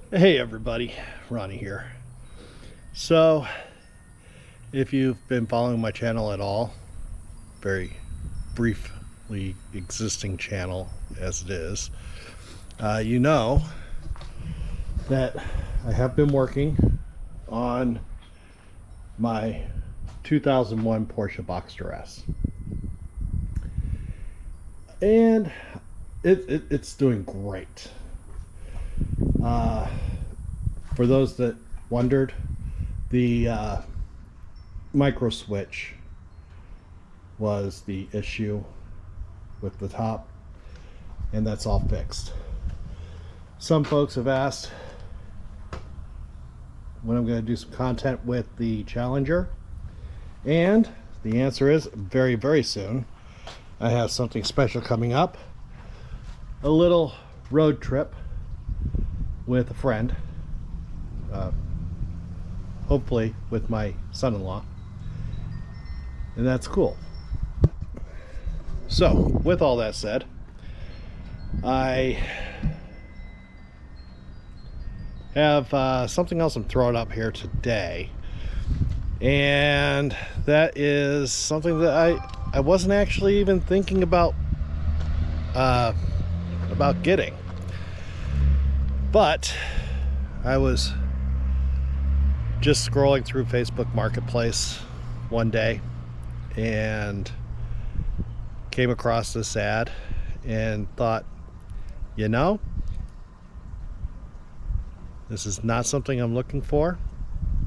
Hey everybody, Ronnie here. So, if you've been following my channel at all, very briefly existing channel as it is, you know that I have been working on my 2001 Porsche Boxster S. And it's doing great. For those that wondered, the micro switch was the issue with the top, and that's all fixed. Some folks have asked when I'm going to do some content with the Challenger, and the answer is very, very soon. I have something special coming up, a little road trip with a friend, hopefully with my son-in-law, and that's cool. So with all that said, I have something else I'm throwing up here today, and that is something that I wasn't actually even thinking about getting, but I was just scrolling through Facebook Marketplace one day and came across this ad and thought, you know, this is not something I'm looking for,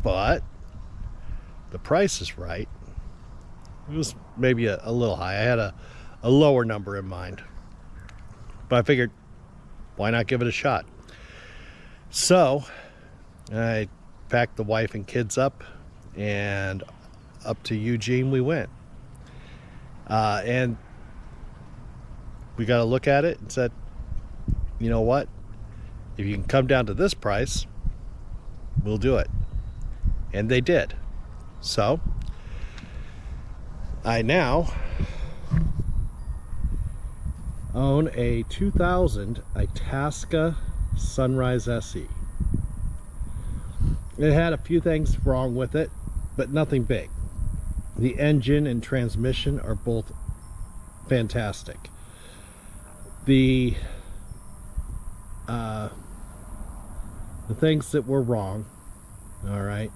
but the price is right. It was maybe a little high. I had a lower number in mind, but I figured, why not give it a shot? So I packed the wife and kids up, and up to Eugene we went. And we got to look at it and said, you know what? If you can come down to this price, we'll do it. And they did. So I now own a 2000 Itasca Sunrise SE. It had a few things wrong with it, but nothing big. The engine and transmission are both fantastic. The things that were wrong, all right,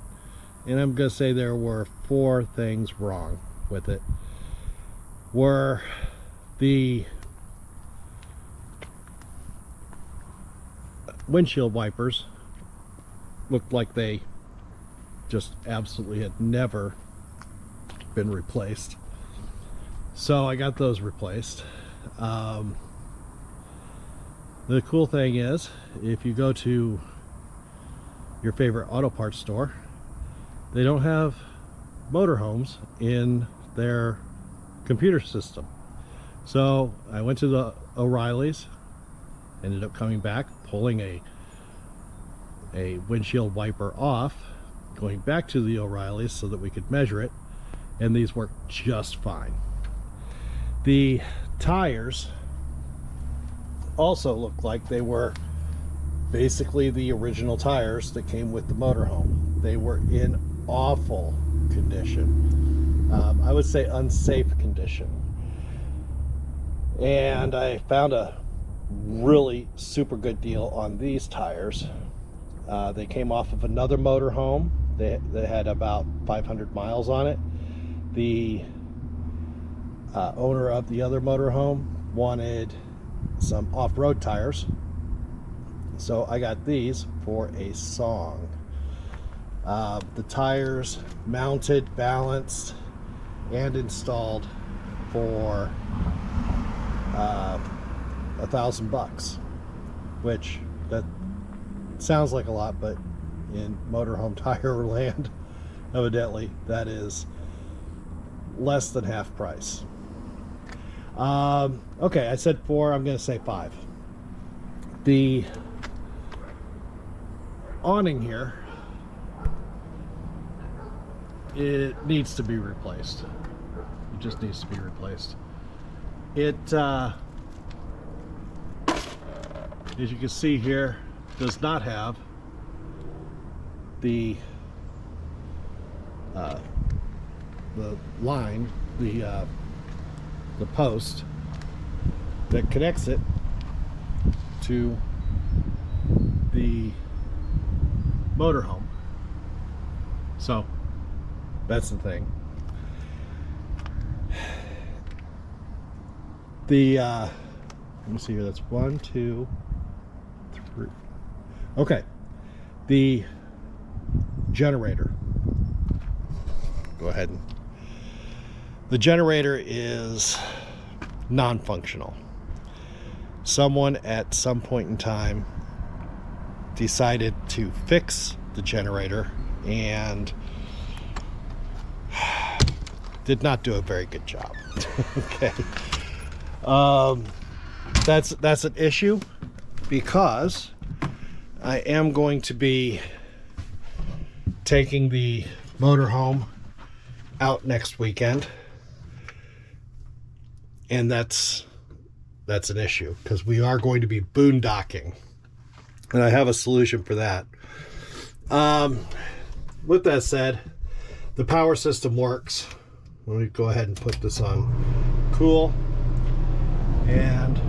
and I'm gonna say there were 4 things wrong with it, were the windshield wipers looked like they just absolutely had never been replaced. So I got those replaced. The cool thing is, if you go to your favorite auto parts store, they don't have motorhomes in their computer system. So I went to the O'Reilly's, ended up coming back, pulling a windshield wiper off, going back to the O'Reilly's so that we could measure it, and these work just fine. The tires also looked like they were basically the original tires that came with the motorhome. They were in awful condition. I would say unsafe condition. And I found a really super good deal on these tires. They came off of another motorhome. They had about 500 miles on it. The owner of the other motorhome wanted some off-road tires, so I got these for a song. The tires mounted, balanced, and installed for $1,000, which that sounds like a lot, but in motorhome tire land, evidently that is less than half price. Okay, I said 4, I'm going to say 5. The awning here, it needs to be replaced. It just needs to be replaced. It as you can see here, does not have the line, the post that connects it to the motorhome. So that's the thing. The let me see here, that's 1, 2, 3. Okay, the generator, go ahead and the generator is non-functional. Someone at some point in time decided to fix the generator and did not do a very good job. Okay. That's an issue, because I am going to be taking the motorhome out next weekend, and that's an issue, because we are going to be boondocking, and I have a solution for that. With that said, the power system works. Let me go ahead and put this on cool, and you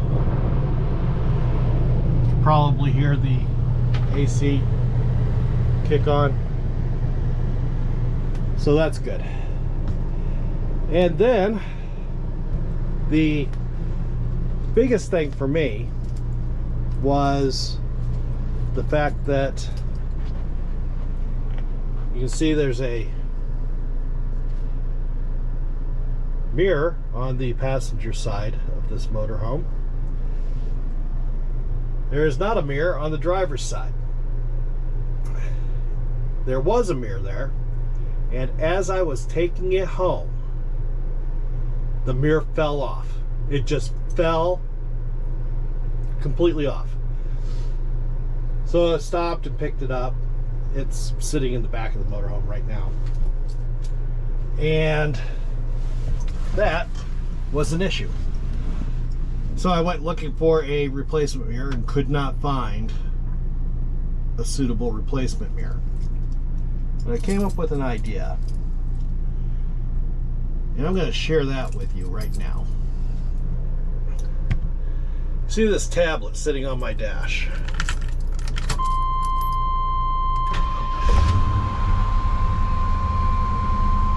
can probably hear the AC kick on, so that's good. And then the biggest thing for me was the fact that you can see there's a mirror on the passenger side of this motorhome. There is not a mirror on the driver's side. There was a mirror there, and as I was taking it home, the mirror fell off. It just fell completely off. So I stopped and picked it up. It's sitting in the back of the motorhome right now. And that was an issue. So I went looking for a replacement mirror and could not find a suitable replacement mirror. But I came up with an idea, and I'm going to share that with you right now. See this tablet sitting on my dash?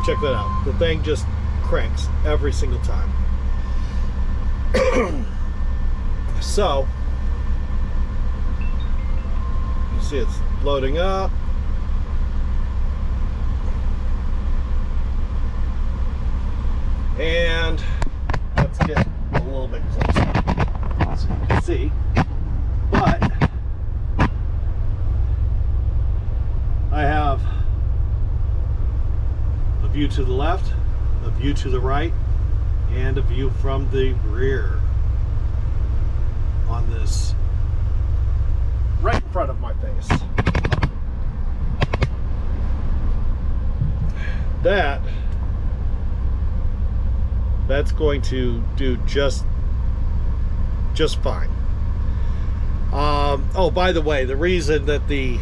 Check that out. The thing just cranks every single time. So you see it's loading up. And let's get a little bit closer so you can see. But I have a view to the left, a view to the right, and a view from the rear on this right in front of my face. That's going to do just fine. Oh, by the way, the reason that the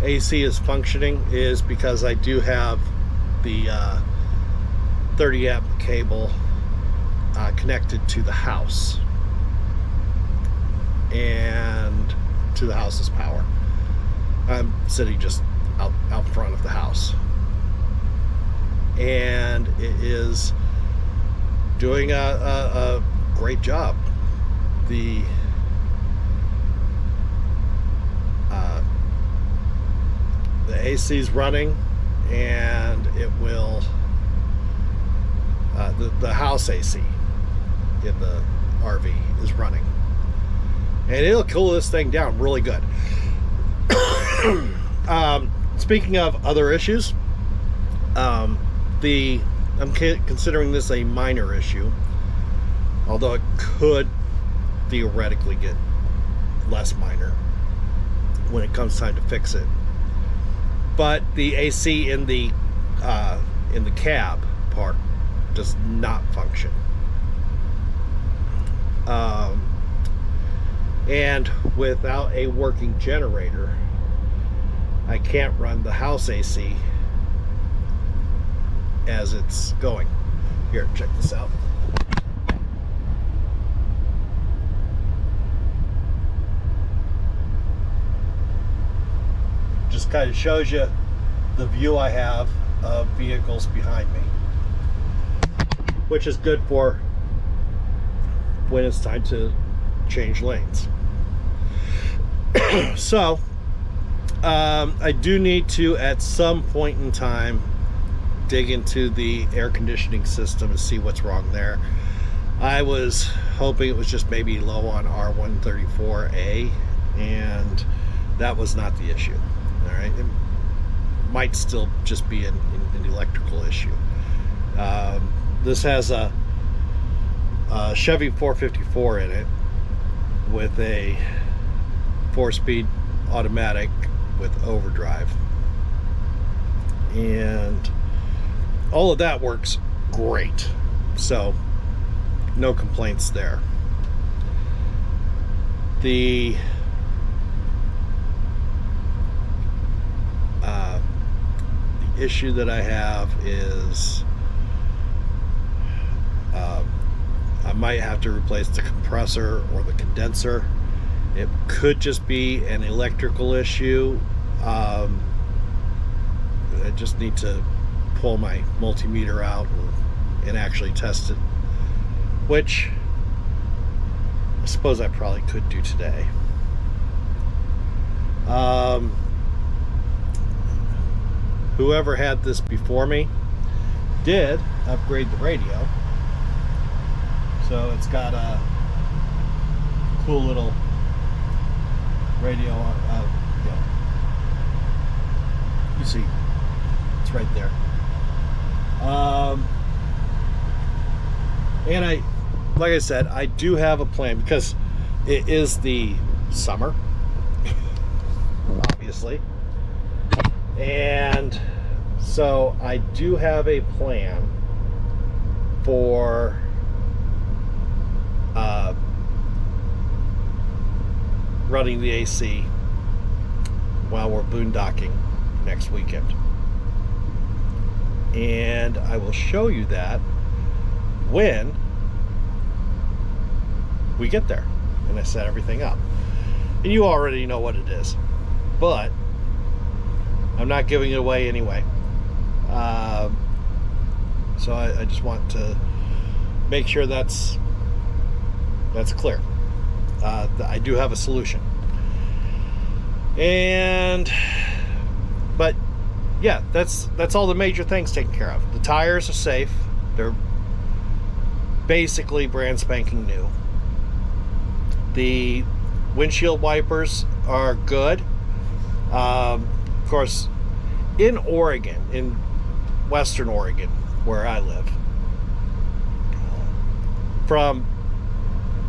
AC is functioning is because I do have the 30 amp cable connected to the house and to the house's power. I'm sitting just out front of the house, and it is doing a great job. The AC is running, and it will the house AC in the RV is running, and it'll cool this thing down really good. Speaking of other issues, I'm considering this a minor issue, although it could theoretically get less minor when it comes time to fix it. But the AC in the cab part does not function, and without a working generator, I can't run the house AC as it's going. Here, check this out. Just kind of shows you the view I have of vehicles behind me, which is good for when it's time to change lanes. So I do need to, at some point in time, dig into the air conditioning system and see what's wrong there. I was hoping it was just maybe low on R134A, and that was not the issue. All right, it might still just be an electrical issue. This has a Chevy 454 in it with a 4-speed automatic with overdrive, and all of that works great, so no complaints there. The issue that I have is I might have to replace the compressor or the condenser. It could just be an electrical issue. I just need to pull my multimeter out and actually test it, which I suppose I probably could do today. Whoever had this before me did upgrade the radio, so it's got a cool little radio. You see, it's right there. And like I said, I do have a plan because it is the summer, obviously. And so I do have a plan for running the AC while we're boondocking next weekend. And I will show you that when we get there and I set everything up. And you already know what it is, but I'm not giving it away anyway. So I just want to make sure that's clear. I do have a solution. But yeah, that's all the major things taken care of. The tires are safe. They're basically brand spanking new. The windshield wipers are good. Of course, in Oregon, in Western Oregon, where I live, from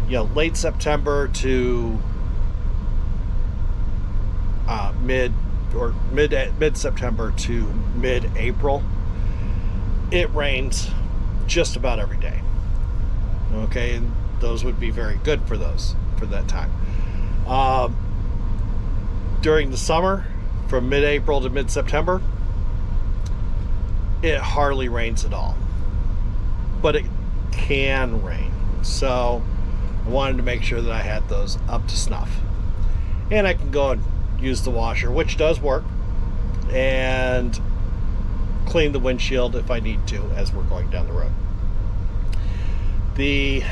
late September to mid-September to mid-April, it rains just about every day. Okay, and those would be very good for that time. During the summer, from mid-April to mid-September, it hardly rains at all, but it can rain. So I wanted to make sure that I had those up to snuff, and I can go and use the washer, which does work, and clean the windshield if I need to as we're going down the road. The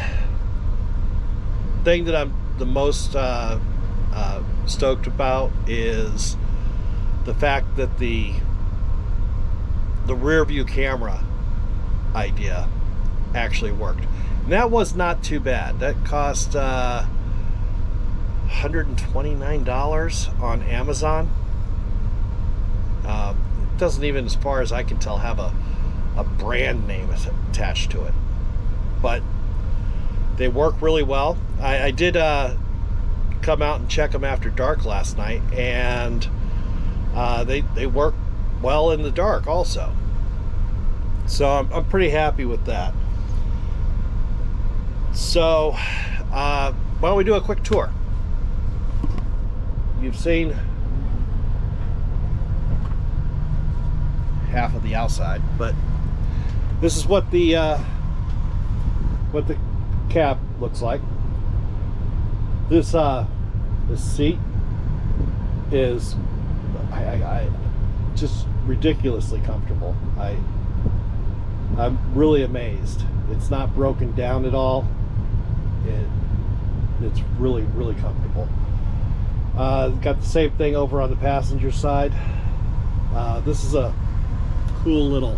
thing that I'm the most stoked about is the fact that the rear view camera idea actually worked. And that was not too bad. That cost $129 on Amazon. It doesn't even, as far as I can tell, have a brand name attached to it, but they work really well. I did come out and check them after dark last night, and they work well in the dark also. So I'm pretty happy with that. So why don't we do a quick tour? You've seen half of the outside. But this is what the cab looks like. This seat is I just ridiculously comfortable. I'm really amazed. It's not broken down at all. It's really, really comfortable. Got the same thing over on the passenger side. This is a cool little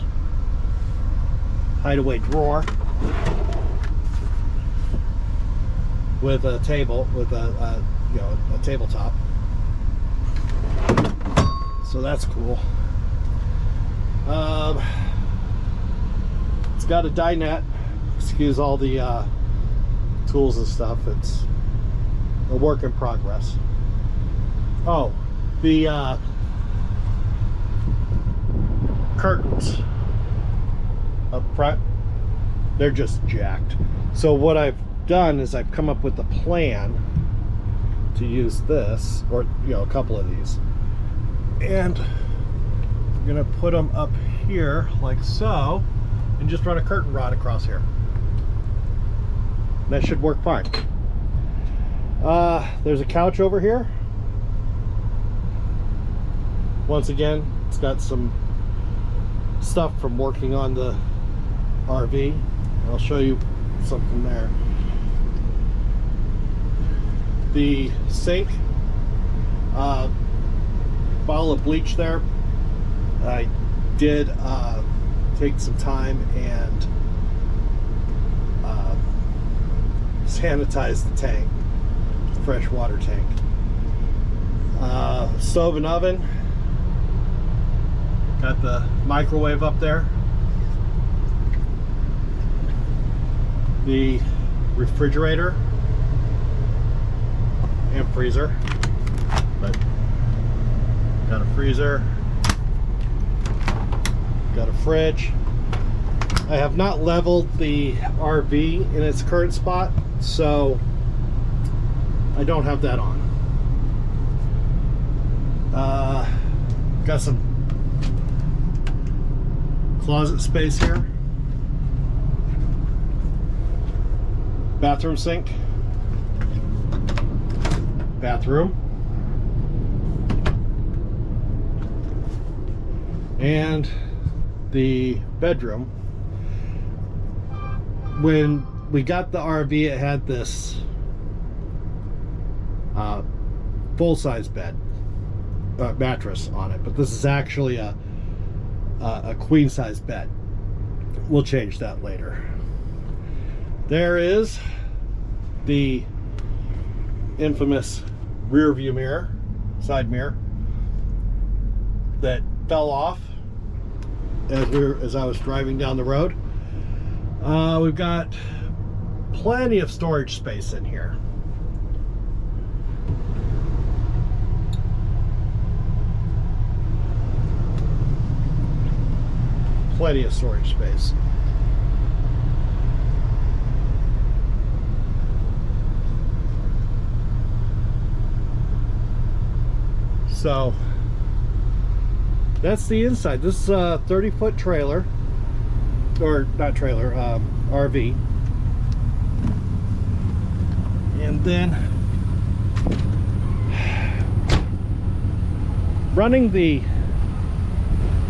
hideaway drawer with a table, with a tabletop. So that's cool. It's got a dinette. Excuse all the tools and stuff. It's a work in progress. Oh, the curtains up front, they're just jacked. So what I've done is I've come up with a plan to use this, or a couple of these, and I'm gonna put them up here like so, and just run a curtain rod across here. That should work fine. There's a couch over here. Once again, it's got some stuff from working on the RV. I'll show you something there. The sink, bottle of bleach there. I did take some time and sanitize the tank, the freshwater tank. Stove and oven. Got the microwave up there. The refrigerator and freezer. But got a freezer. Got a fridge. I have not leveled the RV in its current spot, so I don't have that on. Got some closet space here. Bathroom sink. Bathroom. And the bedroom. When we got the RV, it had this full-size bed, mattress on it, but this is actually a queen-size bed. We'll change that later. There is the infamous rear view mirror, side mirror, that fell off as I was driving down the road. We've got plenty of storage space in here. Plenty of storage space. So that's the inside. This is a 30-foot trailer, or not trailer, RV. And then running the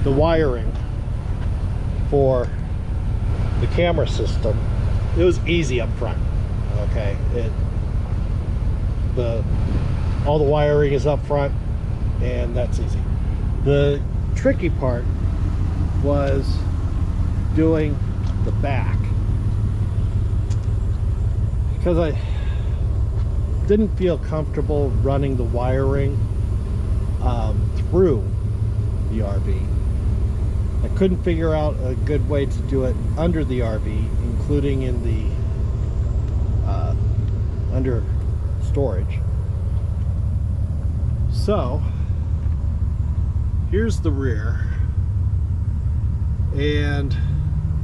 wiring for the camera system, it was easy up front. Okay, all the wiring is up front, and that's easy. The tricky part was doing the back, because I didn't feel comfortable running the wiring through the RV. I couldn't figure out a good way to do it under the RV, including in the under storage. So here's the rear, and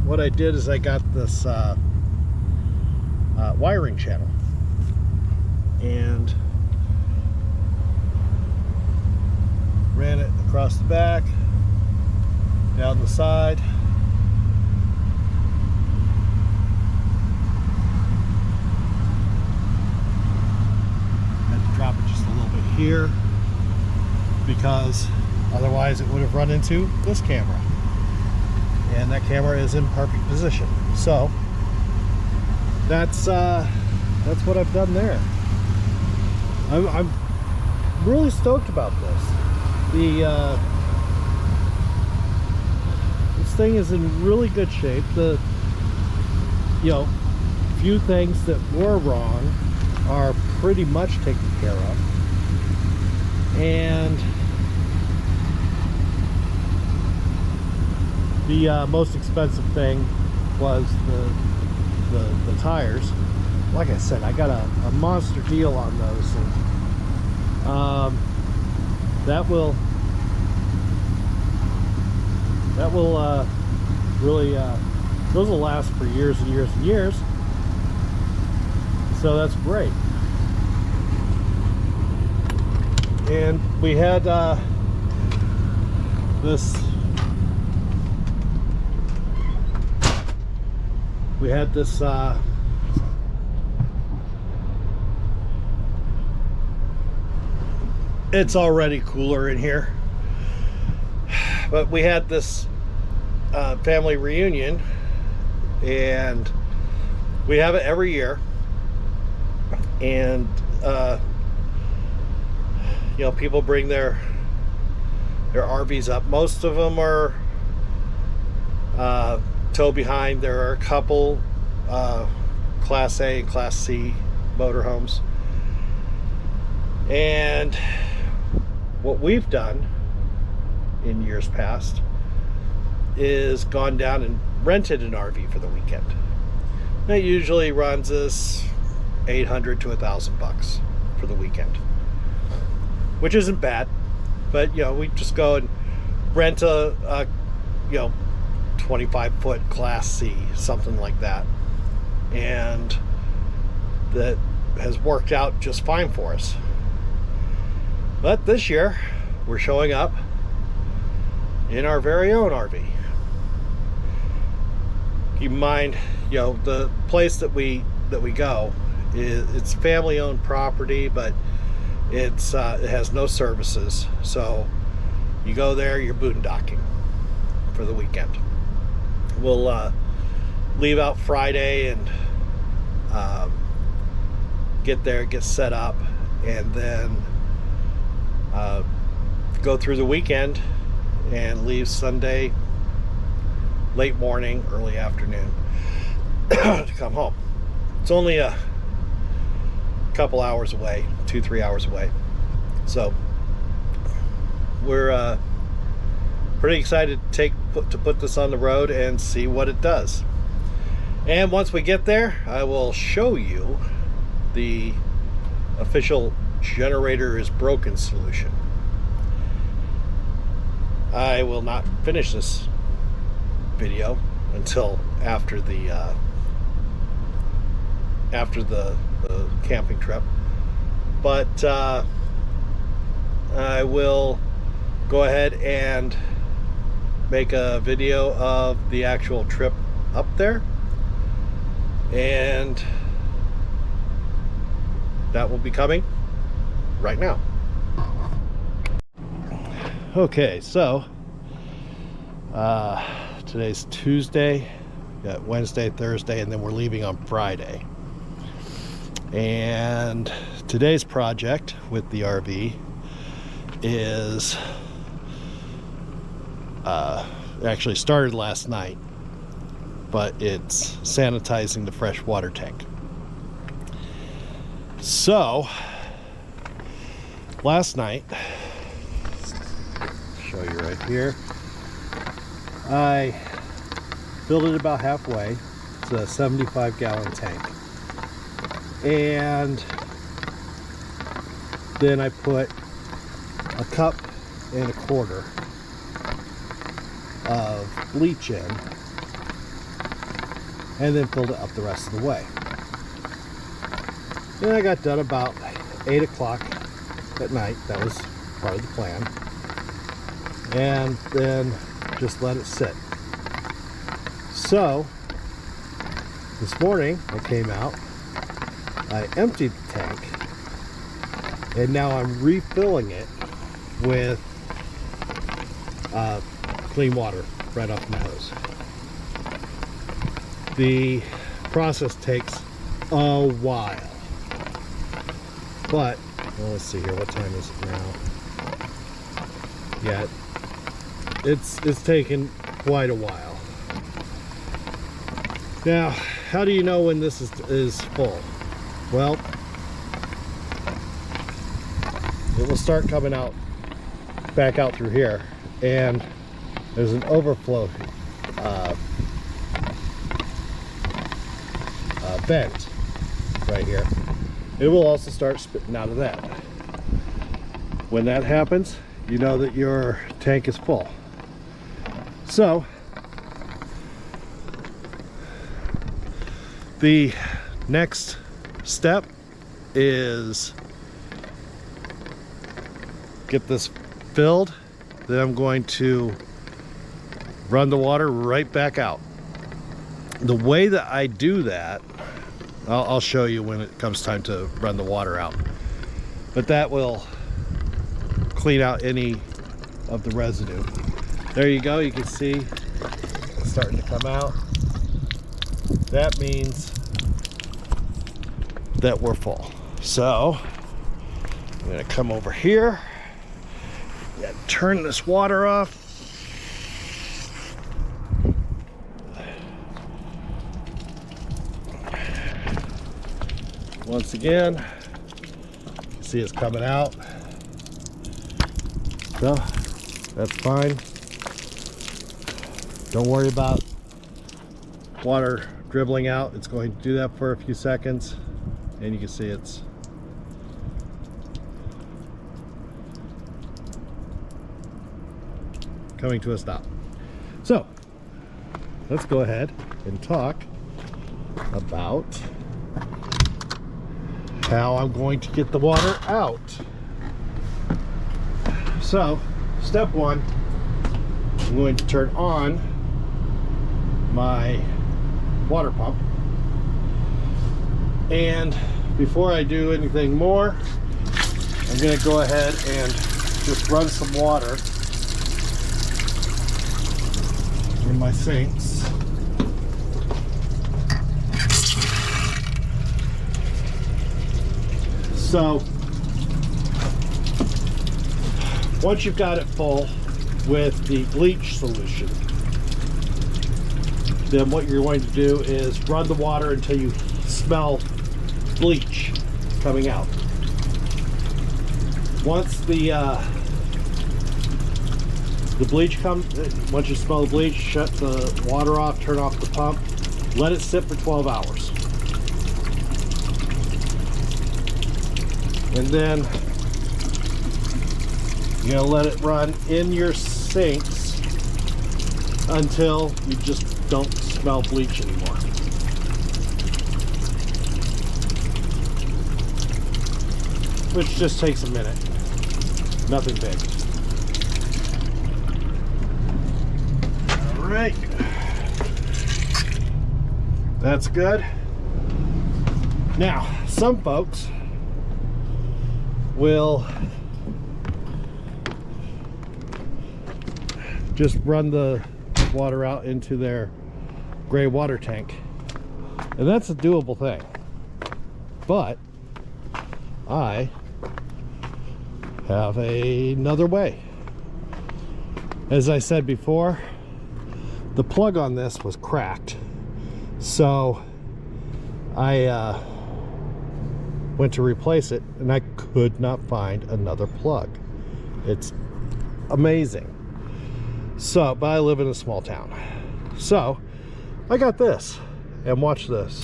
what I did is I got this wiring channel and ran it across the back, down the side. Had to drop it just a little bit here because otherwise it would have run into this camera, and that camera is in perfect position. So that's what I've done there. I'm really stoked about this. This thing is in really good shape. The few things that were wrong are pretty much taken care of, and the most expensive thing was the tires. Like I said, I got a monster deal on those, and that will really those will last for years and years and years, so that's great. And we had this it's already cooler in here, but we had this family reunion, and we have it every year, and people bring their RVs up. Most of them are tow behind. There are a couple Class A and Class C motorhomes, and what we've done in years past is gone down and rented an RV for the weekend. That usually runs us $800 to $1,000 for the weekend, which isn't bad. But we just go and rent a 25-foot Class C, something like that, and that has worked out just fine for us. But this year we're showing up in our very own RV. Keep in mind, the place that we go it's family-owned property, but it has no services. So you go there, you're boondocking for the weekend. We'll leave out Friday and get there, get set up, and then go through the weekend and leave Sunday late morning, early afternoon to come home. It's only a couple hours away, 2-3 hours away. So we're pretty excited to put this on the road and see what it does. And once we get there, I will show you the official generator is broken solution. I will not finish this video until after the camping trip, but I will go ahead and make a video of the actual trip up there, and that will be coming right now. Okay, so today's Tuesday, got Wednesday, Thursday, and then we're leaving on Friday. And today's project with the RV is actually started last night, but it's sanitizing the freshwater tank. So last night, show you right here, I filled it about halfway. It's a 75-gallon tank, and then I put a cup and a quarter of bleach in, and then filled it up the rest of the way. Then I got done about 8 o'clock at night. That was part of the plan. And then just let it sit. So this morning I came out, I emptied the tank, and now I'm refilling it with clean water right off my hose. The process takes a while, but well, let's see here, what time is it now? Yeah, it's taken quite a while. Now, how do you know when this is full? Well, it will start coming out back out through here, and there's an overflow vent right here. It will also start spitting out of that. When that happens, you know that your tank is full. So the next step is get this filled. Then I'm going to run the water right back out. The way that I do that, I'll show you when it comes time to run the water out, but that will clean out any of the residue. There you go, you can see it's starting to come out. That means that we're full. So I'm going to come over here and turn this water off. Once again, see it's coming out. So that's fine. Don't worry about water dribbling out. It's going to do that for a few seconds, and you can see it's coming to a stop. So let's go ahead and talk about how I'm going to get the water out. So step one, I'm going to turn on my water pump, and before I do anything more, I'm going to go ahead and just run some water in my sinks. So once you've got it full with the bleach solution, then what you're going to do is run the water until you smell bleach coming out. Once the bleach comes, once you smell the bleach, shut the water off, turn off the pump, let it sit for 12 hours. And then you're gonna let it run in your sinks until you just don't smell bleach anymore. Which just takes a minute. Nothing big. All right. That's good. Now, some folks will just run the water out into their gray water tank, and that's a doable thing, but I have another way. As I said before, the plug on this was cracked, so I went to replace it, and I could not find another plug. It's amazing. So, but I live in a small town, so I got this, and watch this.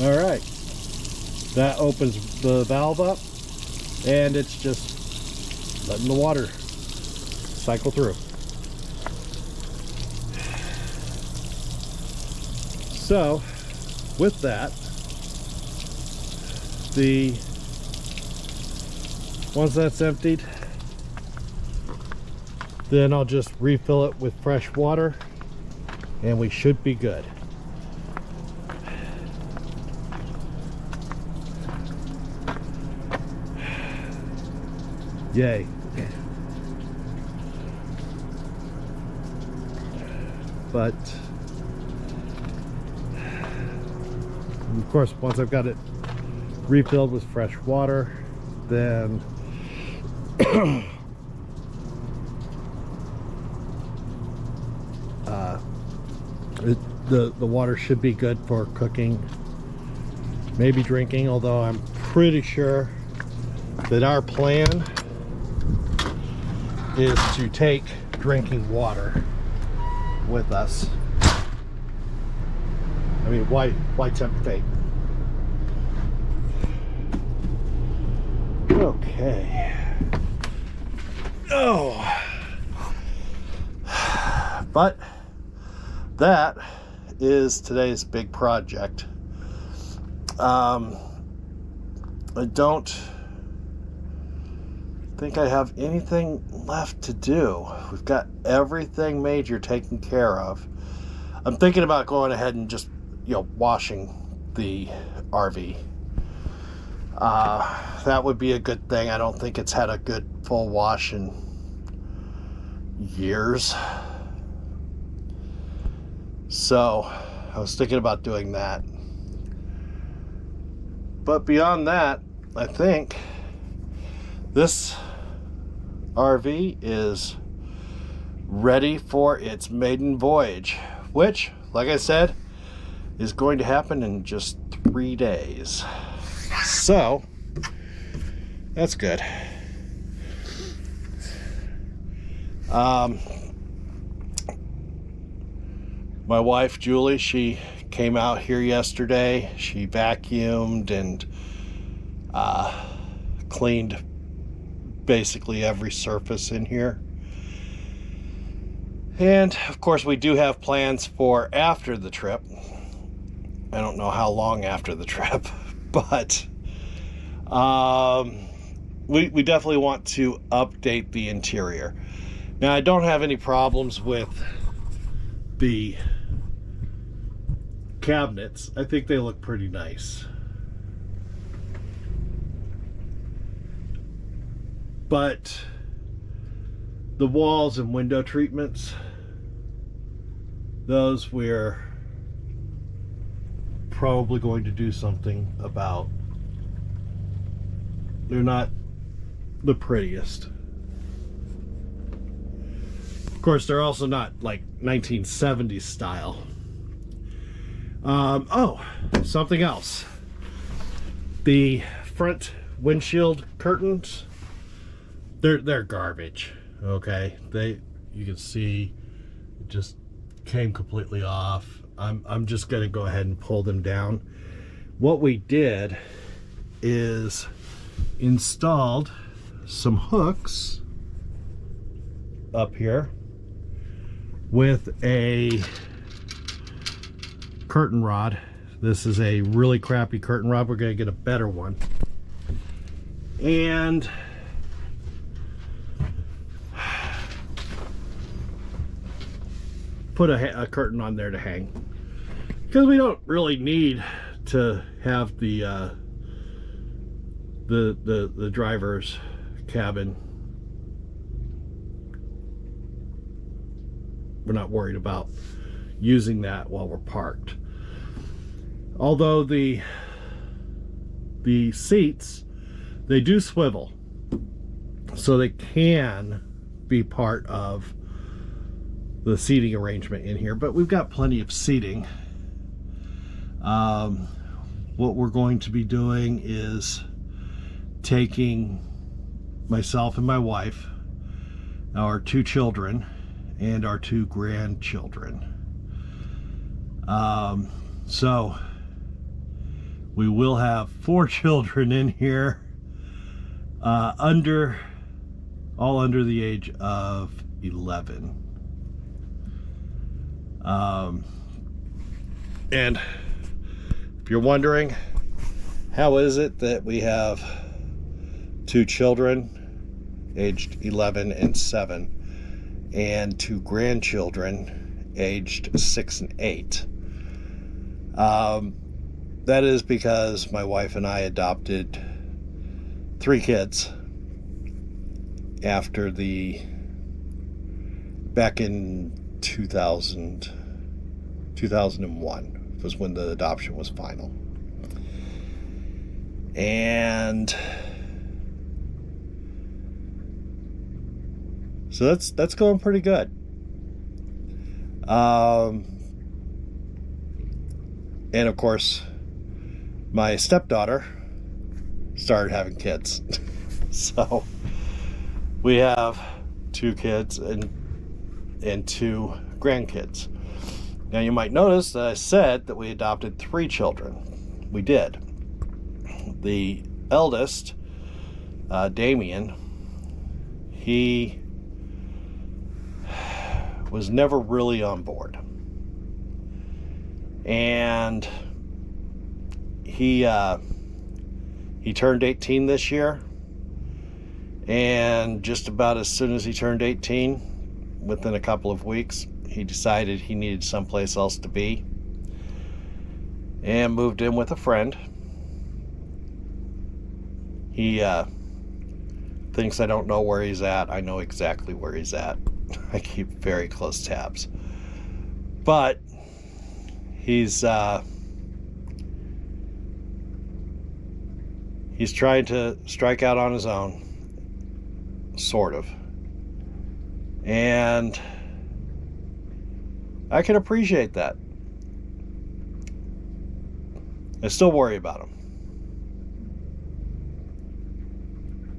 All right, that opens the valve up, and it's just letting the water cycle through. So with that, the Once that's emptied, then I'll just refill it with fresh water and we should be good. Yay. But of course, once I've got it refilled with fresh water, then the water should be good for cooking, maybe drinking, although I'm pretty sure that our plan is to take drinking water with us. I mean, why tempt fate? Okay. Oh. But that is today's big project. I don't think I have anything left to do. We've got everything major taken care of. I'm thinking about going ahead and just, washing the RV. That would be a good thing. I don't think it's had a good full wash in years. So I was thinking about doing that. But beyond that, I think this RV is ready for its maiden voyage, which, like I said, is going to happen in just 3 days. So that's good. My wife Julie, she came out here yesterday. She vacuumed and cleaned basically every surface in here. And of course we do have plans for after the trip. I don't know how long after the trip, but we definitely want to update the interior. Now, I don't have any problems with the cabinets. I think they look pretty nice. But the walls and window treatments, those we're probably going to do something about. They're not the prettiest. Of course, they're also not like 1970s style. Oh, something else. The front windshield curtains, they're garbage. Okay, you can see it just came completely off. I'm just gonna go ahead and pull them down. What we did is installed some hooks up here with a curtain rod. This is a really crappy curtain rod. We're gonna get a better one. And put a curtain on there to hang, because we don't really need to have the driver's cabin. We're not worried about using that while we're parked. Although the seats, they do swivel, so they can be part of the seating arrangement in here, but we've got plenty of seating. What we're going to be doing is taking myself and my wife, our 2 children, and our 2 grandchildren. So we will have 4 children in here, all under the age of 11. And if you're wondering, how is it that we have 2 children aged 11 and 7, and 2 grandchildren aged 6 and 8. That is because my wife and I adopted 3 kids after back in 2001 was when the adoption was final. And so that's going pretty good. And of course, my stepdaughter started having kids. So we have 2 kids and 2 grandkids. Now you might notice that I said that we adopted 3 children. We did. The eldest, Damien, he was never really on board. And he turned 18 this year, and just about as soon as he turned 18, within a couple of weeks, he decided he needed someplace else to be and moved in with a friend. He thinks I don't know where he's at. I know exactly where he's at. I keep very close tabs. But he's trying to strike out on his own, sort of. And I can appreciate that. I still worry about him.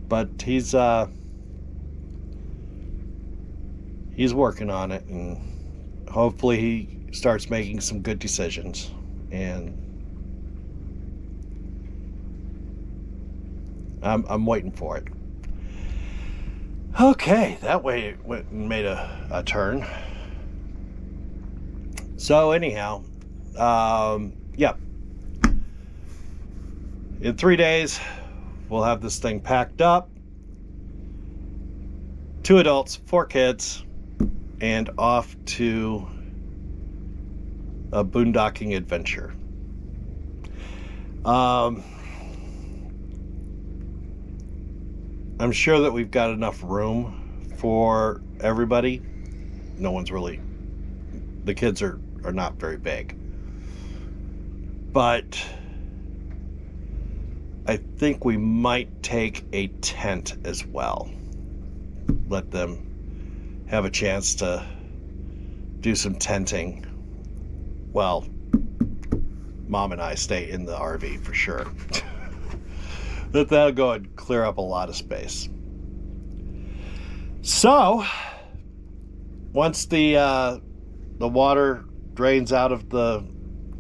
But he's working on it, and hopefully he starts making some good decisions. And I'm waiting for it. Okay, that way it went and made a turn. So anyhow, yeah. In 3 days, we'll have this thing packed up. 2 adults, 4 kids, and off to a boondocking adventure. I'm sure that we've got enough room for everybody. No one's really, the kids are not very big. But I think we might take a tent as well. Let them have a chance to do some tenting. Well, Mom and I stay in the RV for sure. That'll go and clear up a lot of space. So, once the water drains out of the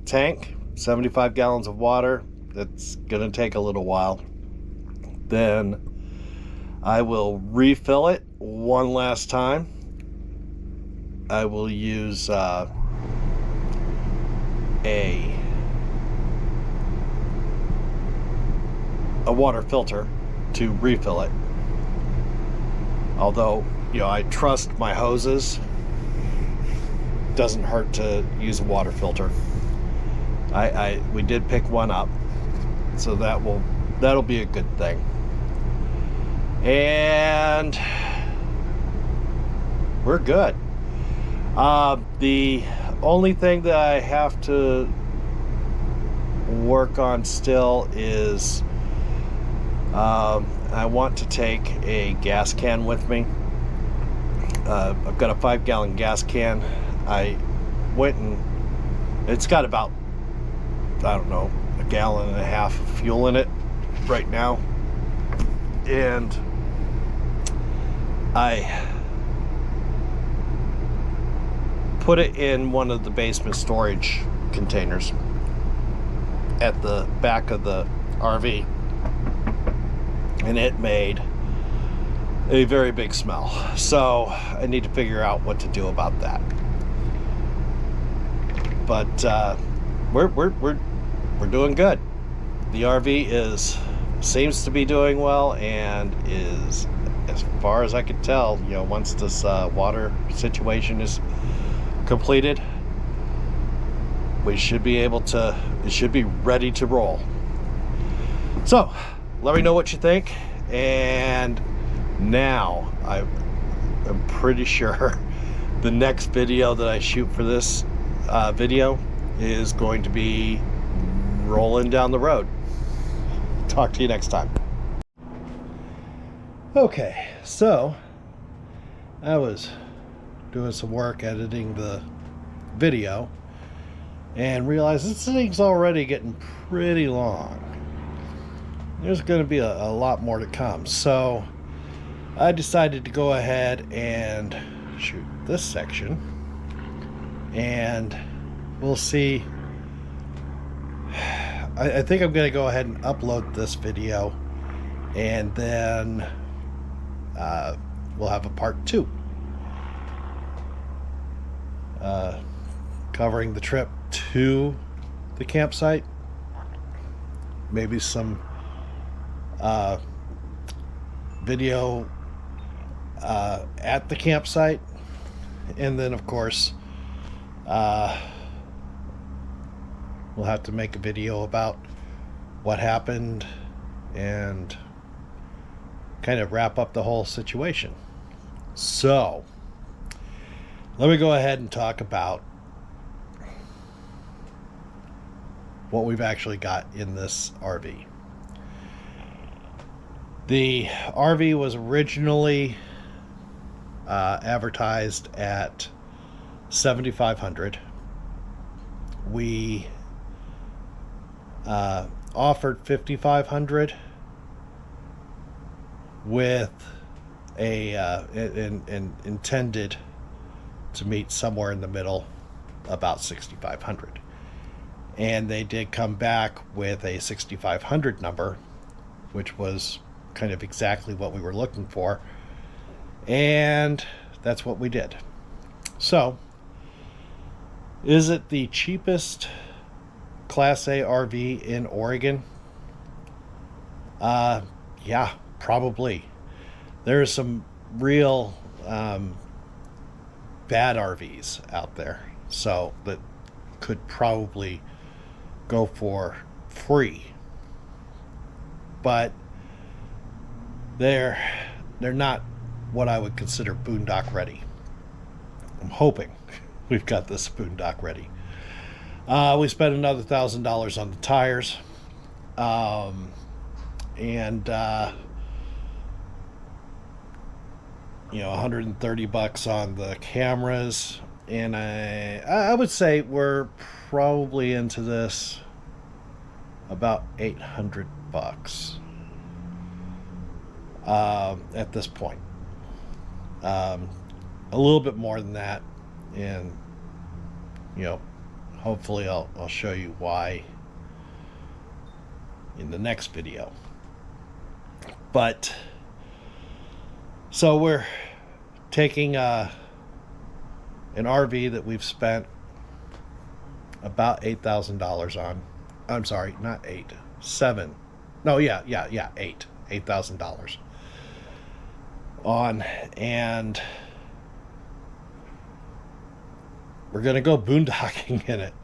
tank, 75 gallons of water, that's gonna take a little while. Then I will refill it one last time. I will use a water filter to refill it. Although, I trust my hoses. Doesn't hurt to use a water filter. We did pick one up, so that'll be a good thing. And we're good. The only thing that I have to work on still is I want to take a gas can with me. I've got a 5-gallon gas can. I went and it's got about, I don't know, 1.5 gallons of fuel in it right now. And I put it in one of the basement storage containers at the back of the RV, and it made a very big smell. So I need to figure out what to do about that. But we're doing good. The RV is seems to be doing well, and is, as far as I could tell, you know, once this water situation is completed, we should be able to, it should be ready to roll. So let me know what you think. And now I'm pretty sure the next video that I shoot for this video is going to be rolling down the road. Talk to you next time. Okay, so I was doing some work editing the video and realized this thing's already getting pretty long. There's going to be a lot more to come, so I decided to go ahead and shoot this section, and we'll see. I think I'm going to go ahead and upload this video, and then we'll have a part 2 covering the trip to the campsite, maybe some video at the campsite, and then of course we'll have to make a video about what happened and kind of wrap up the whole situation. So let me go ahead and talk about what we've actually got in this RV. The RV was originally advertised at $7,500. We offered $5,500 with a and intended to meet somewhere in the middle, about $6,500. And they did come back with a $6,500 number, which was kind of exactly what we were looking for, and that's what we did. So, is it the cheapest Class A RV in Oregon? Yeah, probably. There's some real bad RVs out there, so that could probably go for free, but they're not what I would consider boondock ready. I'm hoping we've got this boondock ready. We spent another $1,000 on the tires, and you know, $130 on the cameras, and I would say we're probably into this about $800 at this point. A little bit more than that, and you know, hopefully I'll show you why in the next video. But so we're taking an RV that we've spent about $8,000 on. I'm sorry, not 8, 7. No, yeah, $8,000 on, and we're gonna go boondocking in it.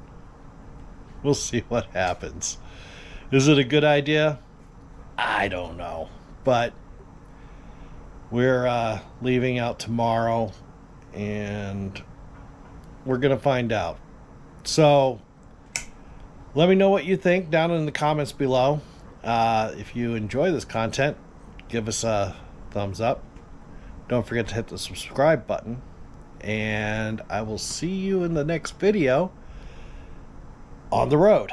We'll see what happens. Is it a good idea? I don't know, but we're leaving out tomorrow, and we're gonna find out. So let me know what you think down in the comments below. If you enjoy this content, give us a thumbs up. Don't forget to hit the subscribe button, and I will see you in the next video on the road.